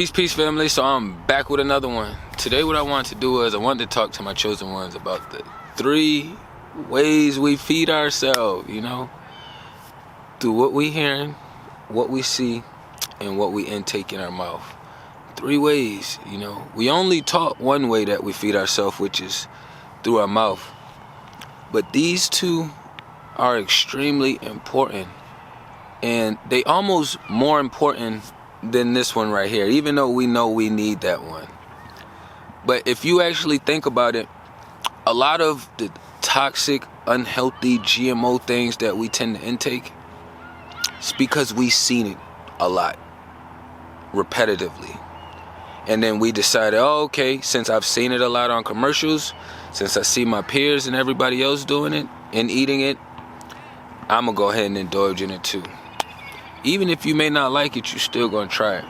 Peace, family. So I'm back with another one. Today what I want to do is I want to talk to my chosen ones about the 3 ways we feed ourselves, through what we hearing, what we see, and what we intake in our mouth. 3 ways, We only taught one way that we feed ourselves, which is through our mouth. But these 2 are extremely important. And they almost more important than this one right here, even though we know we need that one. But if you actually think about it, a lot of the toxic, unhealthy GMO things that we tend to intake, it's because we've seen it a lot, repetitively. And then we decided, okay, since I've seen it a lot on commercials, since I see my peers and everybody else doing it and eating it, I'm gonna go ahead and indulge in it too. Even if you may not like it, you're still gonna try it.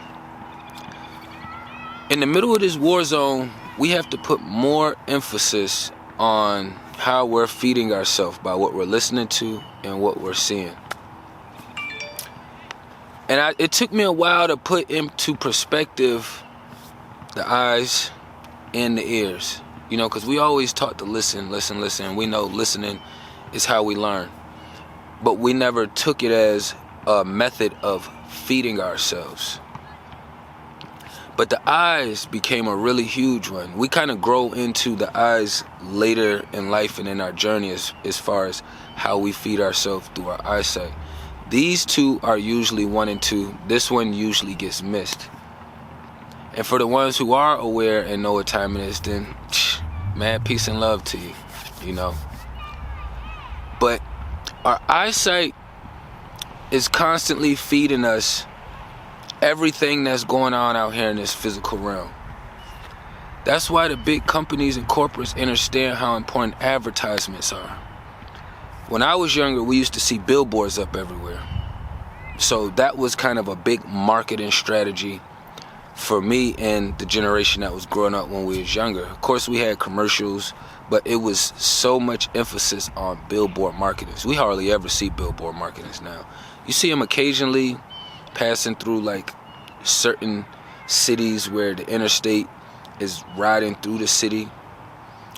In the middle of this war zone, we have to put more emphasis on how we're feeding ourselves by what we're listening to and what we're seeing. And it took me a while to put into perspective the eyes and the ears, because we always taught to listen. We know listening is how we learn. But we never took it as a method of feeding ourselves. But the eyes became a really huge one. We kind of grow into the eyes later in life and in our journey as far as how we feed ourselves through our eyesight. These 2 are usually 1 and 2. This one usually gets missed. And for the ones who are aware and know what time it is, then man, peace and love to you, But our eyesight is constantly feeding us everything that's going on out here in this physical realm. That's why the big companies and corporates understand how important advertisements are. When I was younger, we used to see billboards up everywhere. So that was kind of a big marketing strategy for me and the generation that was growing up when we was younger. Of course, we had commercials, but it was so much emphasis on billboard marketings. We hardly ever see billboard marketings now. You see them occasionally passing through like certain cities where the interstate is riding through the city.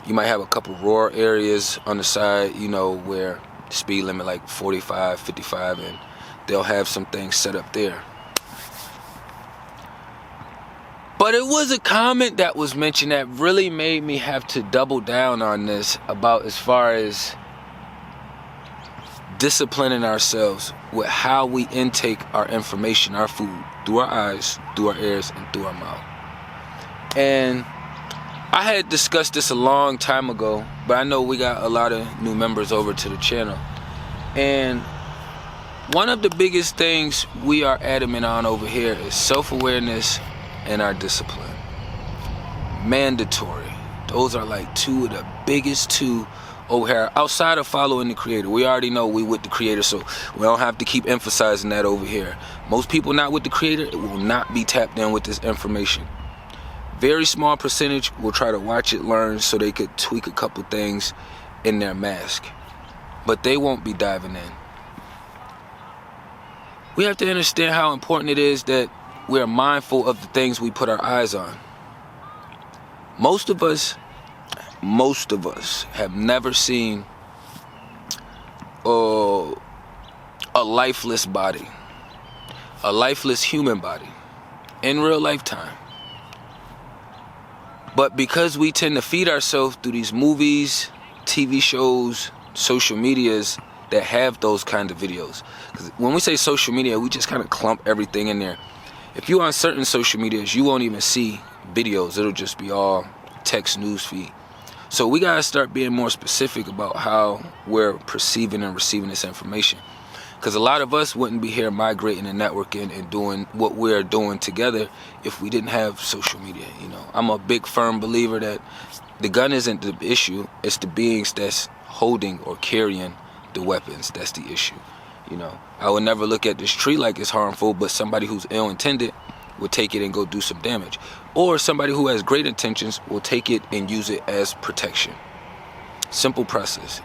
You might have a couple rural areas on the side, where the speed limit like 45, 55, and they'll have some things set up there. But it was a comment that was mentioned that really made me have to double down on this about as far as disciplining ourselves with how we intake our information, our food, through our eyes, through our ears, and through our mouth. And I had discussed this a long time ago, but I know we got a lot of new members over to the channel. And one of the biggest things we are adamant on over here is self-awareness and our discipline. Mandatory. Those are like 2 of the biggest 2 over here, outside of following the creator. We already know we with the creator, so we don't have to keep emphasizing that over here. Most people not with the creator will not be tapped in with this information. Very small percentage will try to watch it, learn, so they could tweak a couple things in their mask. But they won't be diving in. We have to understand how important it is that we are mindful of the things we put our eyes on. Most of us have never seen a lifeless body, a lifeless human body in real lifetime. But because we tend to feed ourselves through these movies, TV shows, social medias that have those kind of videos. Because when we say social media, we just kind of clump everything in there. If you're on certain social medias, you won't even see videos. It'll just be all text news feed. So we gotta start being more specific about how we're perceiving and receiving this information. Because a lot of us wouldn't be here migrating and networking and doing what we're doing together if we didn't have social media. I'm a big firm believer that the gun isn't the issue, it's the beings that's holding or carrying the weapons that's the issue. I would never look at this tree like it's harmful, but somebody who's ill-intended will take it and go do some damage. Or somebody who has great intentions will take it and use it as protection. Simple process,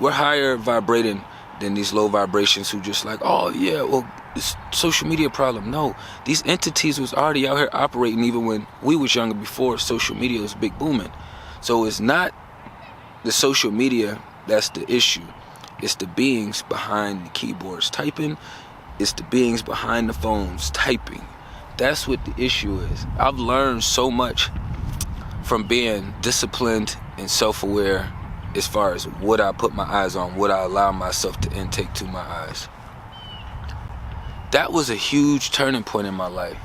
We're higher vibrating than these low vibrations who just like, oh yeah, well, this social media problem. No, these entities was already out here operating even when we was younger, before social media was big booming. So it's not the social media that's the issue. It's the beings behind the keyboards typing. It's the beings behind the phones typing. That's what the issue is. I've learned so much from being disciplined and self-aware as far as what I put my eyes on, what I allow myself to intake to my eyes. That was a huge turning point in my life.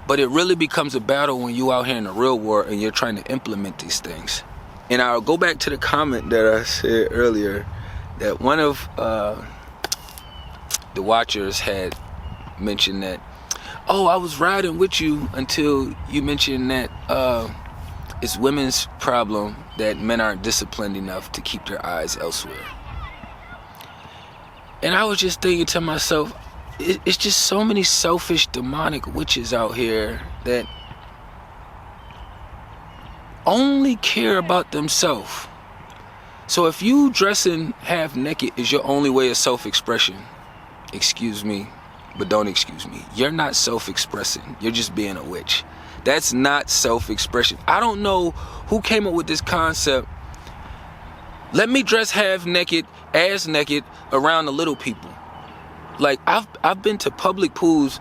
But it really becomes a battle when you out here in the real world and you're trying to implement these things. And I'll go back to the comment that I said earlier, that one of the watchers had mentioned that, oh, I was riding with you until you mentioned that it's women's problem that men aren't disciplined enough to keep their eyes elsewhere. And I was just thinking to myself, it's just so many selfish, demonic witches out here that only care about themselves. So if you dressing half naked is your only way of self-expression, excuse me, but don't excuse me, you're not self-expressing. You're just being a witch. That's not self-expression. I don't know who came up with this concept. Let me dress half naked, ass naked, around the little people. Like, I've been to public pools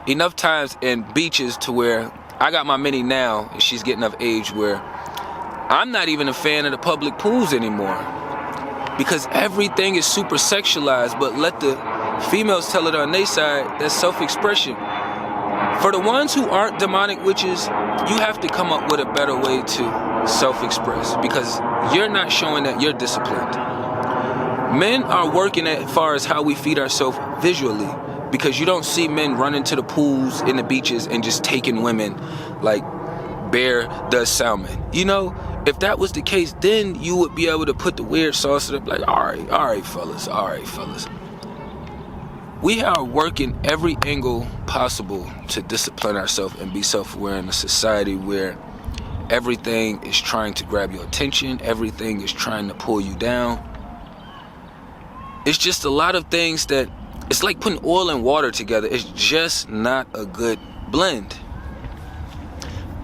enough times and beaches to where I got my mini now, and she's getting of age where I'm not even a fan of the public pools anymore, because everything is super sexualized. But let the females tell it on their side. That's self-expression. For the ones who aren't demonic witches, you have to come up with a better way to self-express, because you're not showing that you're disciplined. Men are working as far as how we feed ourselves visually, because you don't see men running to the pools in the beaches and just taking women like bear does salmon. You know, if that was the case, then you would be able to put the weird sauce up like, all right, fellas. We are working every angle possible to discipline ourselves and be self-aware in a society where everything is trying to grab your attention, everything is trying to pull you down. It's just a lot of things that, it's like putting oil and water together. It's just not a good blend.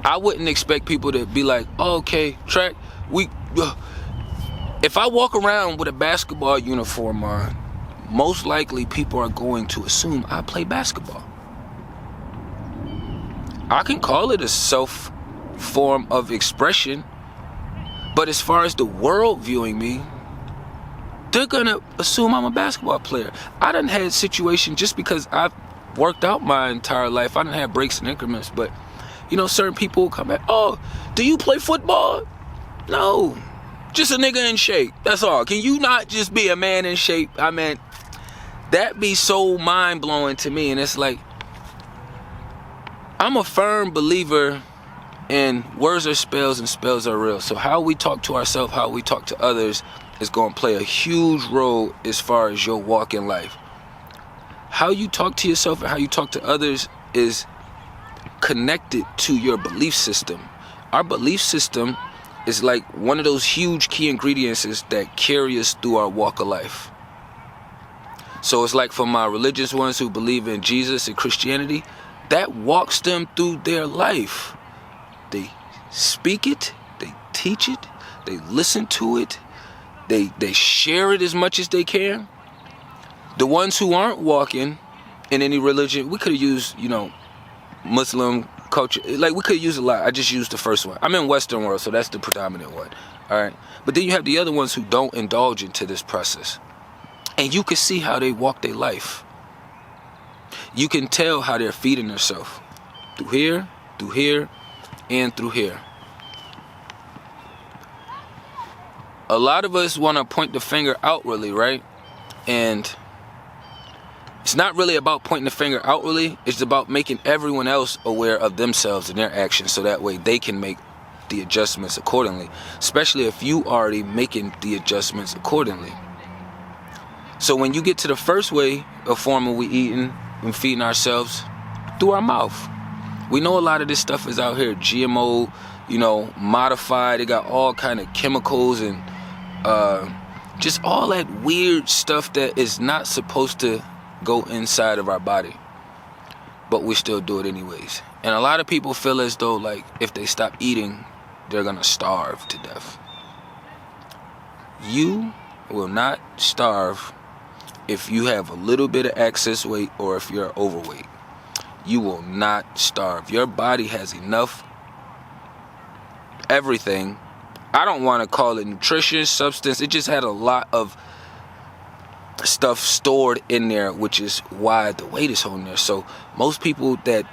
I wouldn't expect people to be like, oh, okay, Trak, if I walk around with a basketball uniform on, most likely people are going to assume I play basketball. I can call it a self form of expression, but as far as the world viewing me, they're gonna assume I'm a basketball player. I done had situations, just because I've worked out my entire life, I done had breaks and increments, but you know, certain people will come back, oh, do you play football? No, just a nigga in shape, that's all. Can you not just be a man in shape? I mean, that be so mind-blowing to me. And it's like, I'm a firm believer in words are spells and spells are real. So how we talk to ourselves, how we talk to others is going to play a huge role as far as your walk in life. How you talk to yourself and how you talk to others is connected to your belief system. Our belief system is like one of those huge key ingredients that carry us through our walk of life. So it's like for my religious ones who believe in Jesus and Christianity, that walks them through their life. They speak it, they teach it, they listen to it, they share it as much as they can. The ones who aren't walking in any religion, we could have used, you know, Muslim culture. Like, we could use a lot. I just used the first one. I'm in Western world, so that's the predominant one. All right. But then you have the other ones who don't indulge into this process. And you can see how they walk their life. You can tell how they're feeding themselves. Through here, and through here. A lot of us want to point the finger outwardly, right? And it's not really about pointing the finger outwardly. It's about making everyone else aware of themselves and their actions, so that way they can make the adjustments accordingly, especially if you already making the adjustments accordingly. So when you get to the first way of form of we eating and feeding ourselves, through our mouth. We know a lot of this stuff is out here GMO, you know, modified. They got all kind of chemicals and just all that weird stuff that is not supposed to go inside of our body, but we still do it anyways. And a lot of people feel as though like if they stop eating, they're gonna starve to death. You will not starve if you have a little bit of excess weight or if you're overweight. You will not starve. Your body has enough everything. I don't want to call it nutrition, substance. It just had a lot of stuff stored in there, which is why the weight is on there. So most people that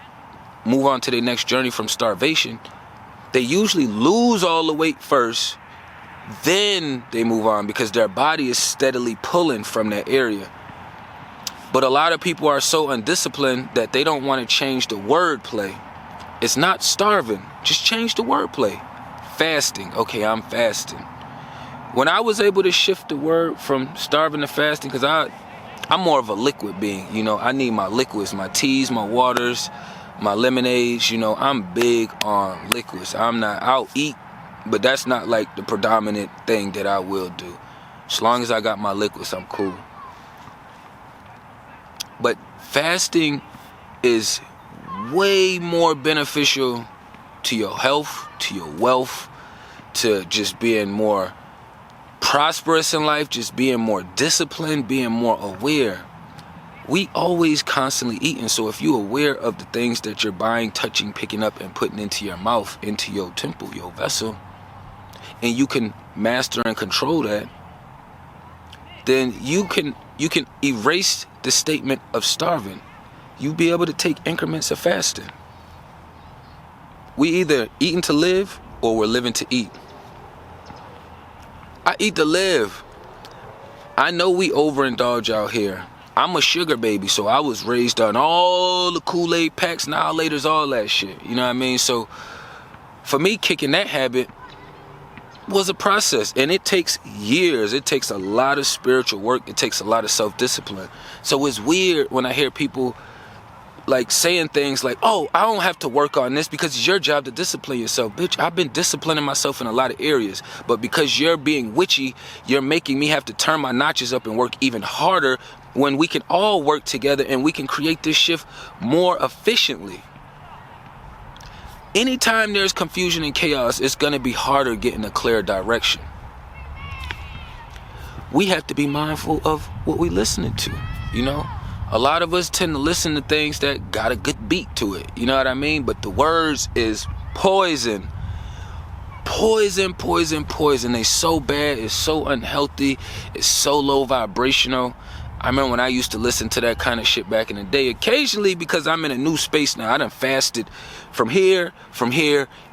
move on to their next journey from starvation, they usually lose all the weight first, then they move on because their body is steadily pulling from that area. But a lot of people are so undisciplined that they don't want to change the wordplay. It's not starving, just change the wordplay. Fasting, okay, I'm fasting. When I was able to shift the word from starving to fasting, because I'm more of a liquid being, you know, I need my liquids, my teas, my waters, my lemonades, you know, I'm big on liquids. I'll eat, but that's not like the predominant thing that I will do. As long as I got my liquids, I'm cool. But fasting is way more beneficial to your health, to your wealth, to just being more prosperous in life, just being more disciplined, being more aware. We always constantly eating, so if you're aware of the things that you're buying, touching, picking up, and putting into your mouth, into your temple, your vessel, and you can master and control that, then you can erase the statement of starving. You'll be able to take increments of fasting. We either eating to live or we're living to eat. I eat to live. I know we overindulge out here. I'm a sugar baby, so I was raised on all the Kool-Aid packs, annihilators, all that shit. You know what I mean? So for me, kicking that habit was a process, and it takes years. It takes a lot of spiritual work. It takes a lot of self-discipline. So it's weird when I hear people like saying things like, oh, I don't have to work on this because it's your job to discipline yourself. Bitch, I've been disciplining myself in a lot of areas, but because you're being witchy, you're making me have to turn my notches up and work even harder when we can all work together and we can create this shift more efficiently. Anytime there's confusion and chaos, it's going to be harder getting a clear direction. We have to be mindful of what we're listening to, you know? A lot of us tend to listen to things that got a good beat to it, you know what I mean? But the words is poison. Poison, poison, poison. They so bad, it's so unhealthy, it's so low vibrational. I remember when I used to listen to that kind of shit back in the day, occasionally, because I'm in a new space now. I done fasted from here,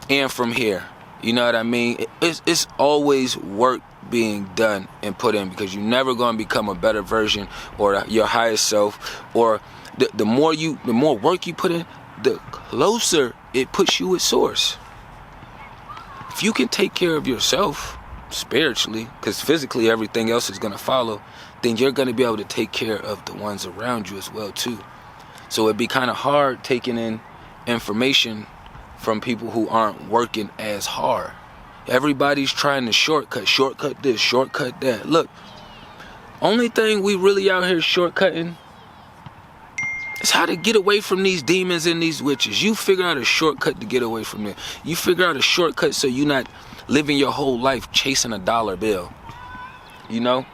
and from here. You know what I mean? It's always work being done and put in, because you're never going to become a better version or your highest self. Or the more work you put in, the closer it puts you with source. If you can take care of yourself spiritually, because physically everything else is going to follow, then you're going to be able to take care of the ones around you as well too. So it'd be kind of hard taking in information from people who aren't working as hard. Everybody's trying to shortcut this, shortcut that. Look, only thing we really out here shortcutting is how to get away from these demons and these witches. You figure out a shortcut to get away from them. You figure out a shortcut so you're not living your whole life chasing a dollar bill. You know?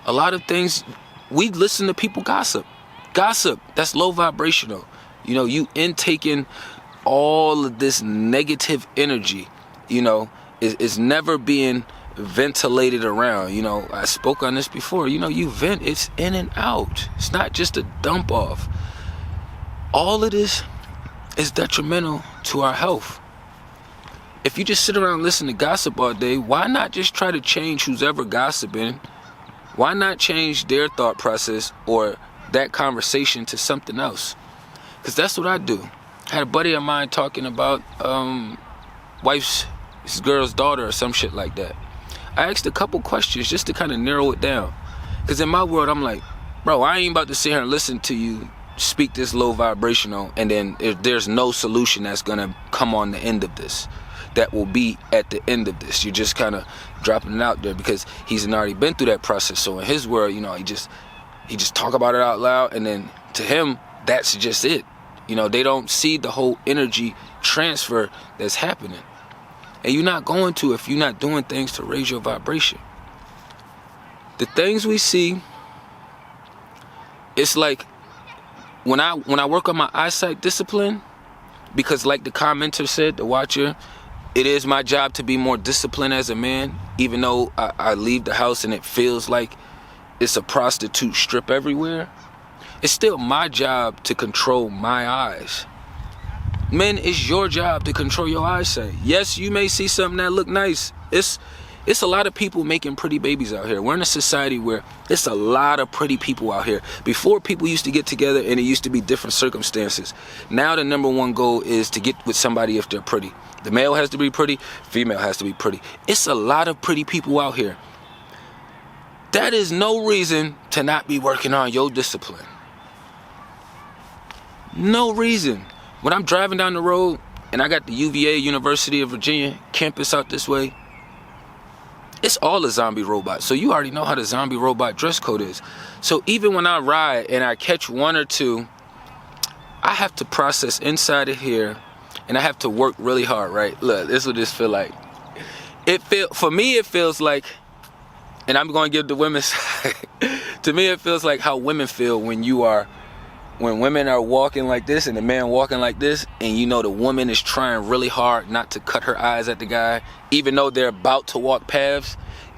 A lot of things, we listen to people gossip. Gossip, that's low vibrational. You know, you intaking all of this negative energy, you know, is never being ventilated around. You know, I spoke on this before. You know, you vent, it's in and out. It's not just a dump off. All of this is detrimental to our health. If you just sit around and listen to gossip all day, why not just try to change who's ever gossiping? Why not change their thought process or that conversation to something else? Because that's what I do. I had a buddy of mine talking about his girl's daughter or some shit like that. I asked a couple questions just to kind of narrow it down. Because in my world, I'm like, bro, I ain't about to sit here and listen to you speak this low vibrational, and then there's no solution that's going to come on the end of this. That will be at the end of this. You're just kind of dropping it out there because he's already been through that process. So in his world, you know, He just talk about it out loud, and then to him, that's just it. You know, they don't see the whole energy transfer that's happening. And you're not going to if you're not doing things to raise your vibration. The things we see, it's like when I work on my eyesight discipline, because like the commenter said, the watcher, it is my job to be more disciplined as a man, even though I leave the house and it feels like it's a prostitute strip everywhere. It's still my job to control my eyes. Men, it's your job to control your eyesight. Yes, you may see something that look nice. It's a lot of people making pretty babies out here. We're in a society where it's a lot of pretty people out here. Before, people used to get together and it used to be different circumstances. Now the number one goal is to get with somebody if they're pretty. The male has to be pretty, female has to be pretty. It's a lot of pretty people out here. That is no reason to not be working on your discipline. No reason. When I'm driving down the road and I got the UVA, University of Virginia campus out this way, it's all a zombie robot. So you already know how the zombie robot dress code is. So even when I ride and I catch one or two, I have to process inside of here and I have to work really hard, right? Look, this is what this feel like. For me, it feels like, and I'm going to give the women's side. To me, it feels like how women feel when women are walking like this and the man walking like this, and you know the woman is trying really hard not to cut her eyes at the guy, even though they're about to walk paths.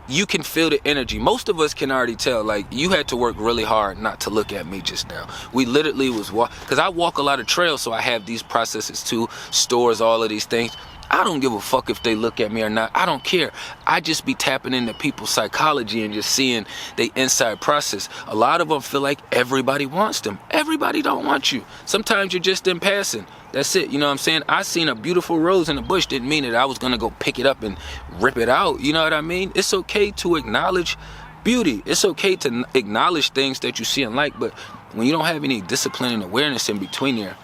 You can feel the energy. Most of us can already tell, like, you had to work really hard not to look at me just now. We literally was because I walk a lot of trails, so I have these processes too, stores, all of these things. I don't give a fuck if they look at me or not. I don't care. I just be tapping into people's psychology and just seeing the inside process. A lot of them feel like everybody wants them. Everybody don't want you. Sometimes you're just in passing. That's it. You know what I'm saying? I seen a beautiful rose in the bush. Didn't mean that I was going to go pick it up and rip it out. You know what I mean? It's okay to acknowledge beauty. It's okay to acknowledge things that you see and like. But when you don't have any discipline and awareness in between there,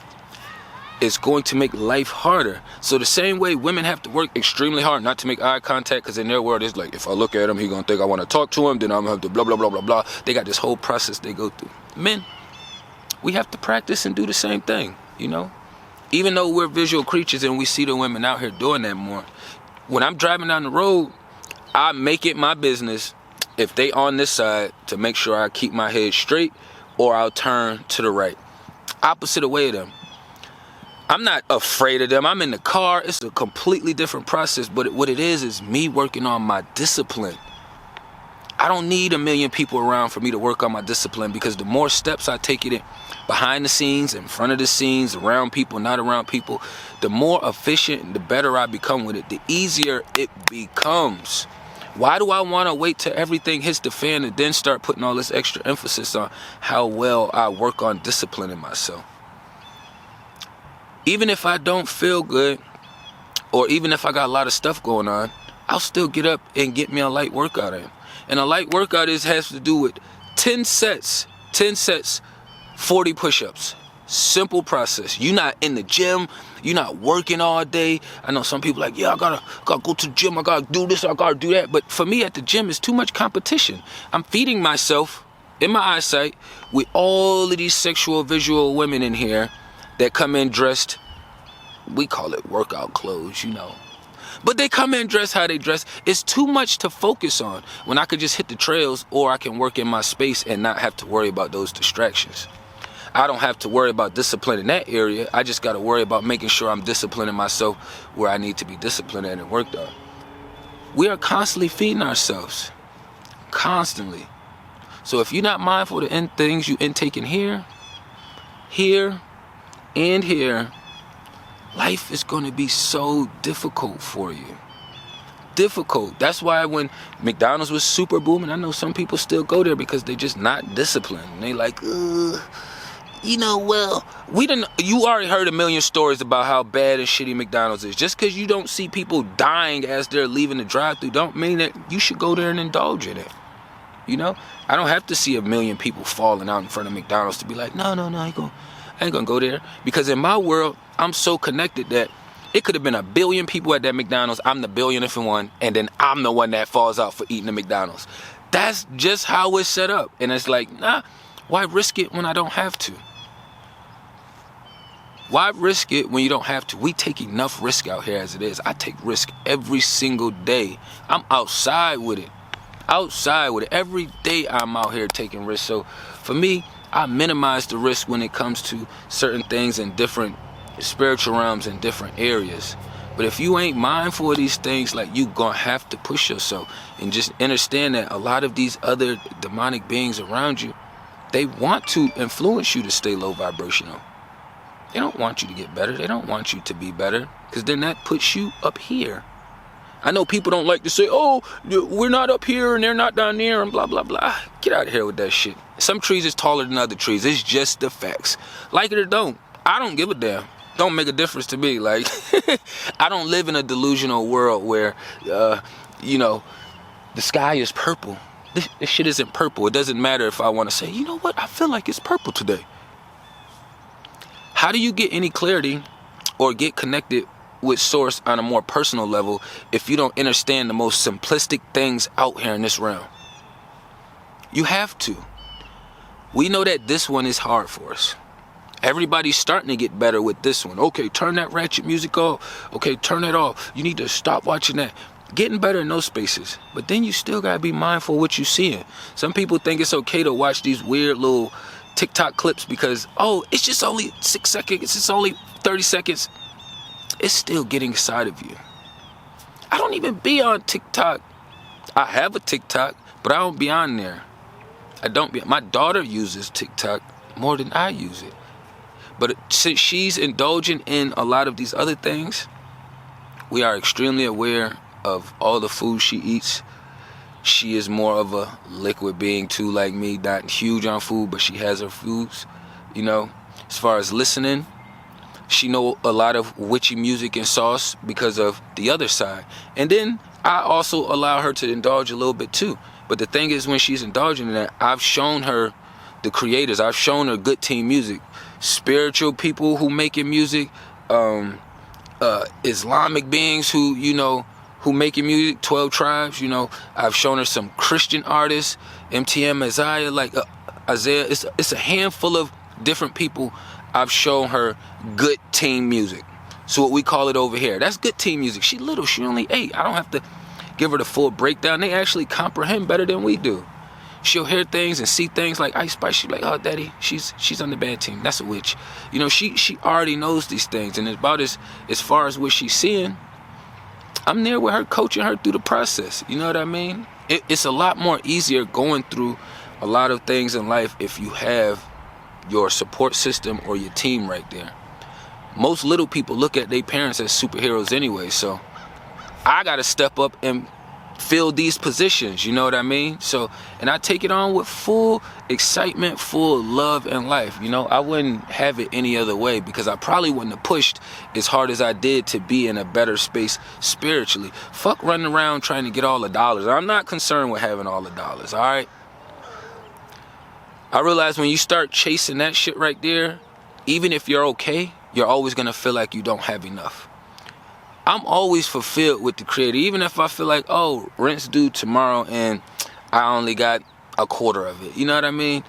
it's going to make life harder. So the same way women have to work extremely hard not to make eye contact, because in their world it's like, if I look at him, he's going to think I want to talk to him, then I'm going to have to blah, blah, blah, blah, blah. They got this whole process they go through. Men, we have to practice and do the same thing, you know? Even though we're visual creatures and we see the women out here doing that more, when I'm driving down the road, I make it my business, if they on this side, to make sure I keep my head straight, or I'll turn to the right. Opposite away of them. I'm not afraid of them. I'm in the car. It's a completely different process. But what it is me working on my discipline. I don't need a million people around for me to work on my discipline, because the more steps I take it in, behind the scenes, in front of the scenes, around people, not around people, the more efficient and the better I become with it, the easier it becomes. Why do I want to wait till everything hits the fan and then start putting all this extra emphasis on how well I work on disciplining myself? Even if I don't feel good, or even if I got a lot of stuff going on, I'll still get up and get me a light workout in. And a light workout has to do with 10 sets, 40 push-ups. Simple process. You're not in the gym, you're not working all day. I know some people like, yeah, I gotta go to the gym, I gotta do this, I gotta do that. But for me at the gym, it's too much competition. I'm feeding myself in my eyesight with all of these sexual visual women in here that come in dressed, we call it workout clothes, you know. But they come in dressed how they dress. It's too much to focus on when I could just hit the trails, or I can work in my space and not have to worry about those distractions. I don't have to worry about discipline in that area. I just got to worry about making sure I'm disciplining myself where I need to be disciplined and worked on. We are constantly feeding ourselves. Constantly. So if you're not mindful of the things you intake in here, and here, life is going to be so difficult for you. Difficult. That's why when McDonald's was super booming, I know some people still go there because they're just not disciplined. They like, you know, well, you already heard a million stories about how bad and shitty McDonald's is. Just because you don't see people dying as they're leaving the drive-thru don't mean that you should go there and indulge in it. You know? I don't have to see a million people falling out in front of McDonald's to be like, no, I ain't gonna go there. Because in my world, I'm so connected that it could have been a billion people at that McDonald's. I'm the billionth one, and then I'm the one that falls out for eating the McDonald's. That's just how it's set up. And it's like, nah, Why risk it when I don't have to? Why risk it when you don't have to? We take enough risk out here as it is. I take risk every single day. I'm outside with it. Every day I'm out here taking risks. So for me, I minimize the risk when it comes to certain things in different spiritual realms in different areas. But if you ain't mindful of these things, like, you gonna have to push yourself and just understand that a lot of these other demonic beings around you, they want to influence you to stay low vibrational. They don't want you to get better. They don't want you to be better, because then that puts you up here. I know people don't like to say, oh, we're not up here and they're not down there and blah, blah, blah. Get out of here with that shit. Some trees is taller than other trees. It's just the facts. Like it or don't, I don't give a damn. Don't make a difference to me. Like, I don't live in a delusional world where, you know, the sky is purple. This shit isn't purple. It doesn't matter if I want to say, you know what, I feel like it's purple today. How do you get any clarity or get connected with source on a more personal level if you don't understand the most simplistic things out here in this realm? You have to. We know that this one is hard for us. Everybody's starting to get better with this one. Okay, turn that ratchet music off. Okay, turn it off. You need to stop watching that. Getting better in those spaces. But then you still gotta be mindful of what you're seeing. Some people think it's okay to watch these weird little TikTok clips because, oh, it's just only 6 seconds. It's just only 30 seconds. It's still getting inside of you. I don't even be on TikTok. I have a TikTok, but I don't be on there. My daughter uses TikTok more than I use it. But since she's indulging in a lot of these other things, we are extremely aware of all the food she eats. She is more of a liquid being too, like me, not huge on food, but she has her foods, you know. As far as listening, she know a lot of witchy music and sauce because of the other side. And then I also allow her to indulge a little bit too. But the thing is, when she's indulging in that, I've shown her the creators. I've shown her good team music. Spiritual people who making music, Islamic beings who, you know, who making music, 12 tribes, you know. I've shown her some Christian artists, MTM, Isaiah, like Isaiah. It's a handful of different people. I've shown her good team music. So what we call it over here, that's good team music. She little, she only 8. I don't have to give her the full breakdown. They actually comprehend better than we do. She'll hear things and see things like Ice Spice. She's like, oh, daddy, she's on the bad team. That's a witch. You know, she already knows these things. And about as far as what she's seeing, I'm there with her, coaching her through the process. You know what I mean? It's a lot more easier going through a lot of things in life if you have your support system or your team right there. Most little people look at their parents as superheroes anyway. So I got to step up and fill these positions, you know what I mean? So, and I take it on with full excitement, full love and life. You know, I wouldn't have it any other way, because I probably wouldn't have pushed as hard as I did to be in a better space spiritually. Fuck running around trying to get all the dollars. I'm not concerned with having all the dollars, all right? I realize when you start chasing that shit right there, even if you're okay, you're always gonna feel like you don't have enough. I'm always fulfilled with the creator, even if I feel like, oh, rent's due tomorrow and I only got a quarter of it. You know what I mean?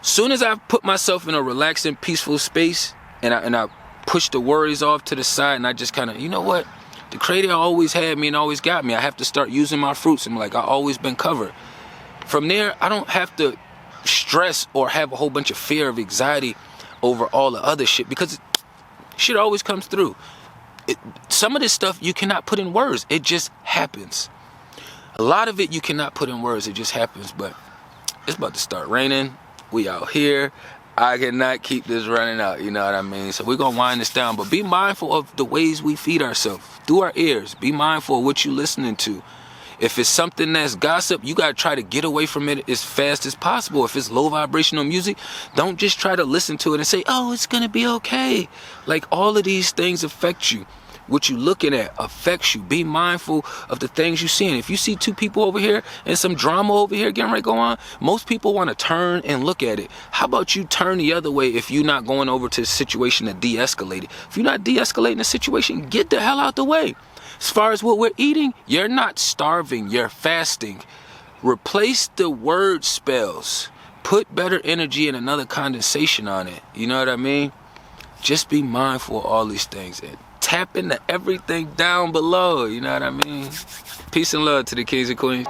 Soon as I put myself in a relaxing, peaceful space and I push the worries off to the side and I just kind of, you know what? The creator always had me and always got me. I have to start using my fruits. I'm like, I've always been covered. From there, I don't have to stress or have a whole bunch of fear of anxiety over all the other shit, because shit always comes through. Some of this stuff you cannot put in words. It just happens. A lot of it you cannot put in words. It just happens. But it's about to start raining. We out here. I cannot keep this running out. You know what I mean? So we're going to wind this down. But be mindful of the ways we feed ourselves. Through our ears. Be mindful of what you're listening to. If it's something that's gossip, you got to try to get away from it as fast as possible. If it's low vibrational music, don't just try to listen to it and say, oh, it's going to be okay. Like, all of these things affect you. What you're looking at affects you. Be mindful of the things you're seeing. If you see two people over here and some drama over here getting ready to go on, most people want to turn and look at it. How about you turn the other way if you're not going over to the situation to de-escalate it? If you're not de-escalating the situation, get the hell out the way. As far as what we're eating, you're not starving, you're fasting. Replace the word spells. put better energy and another condensation on it. You know what I mean? Just be mindful of all these things and tap into everything down below. You know what I mean? Peace and love to the kings and queens.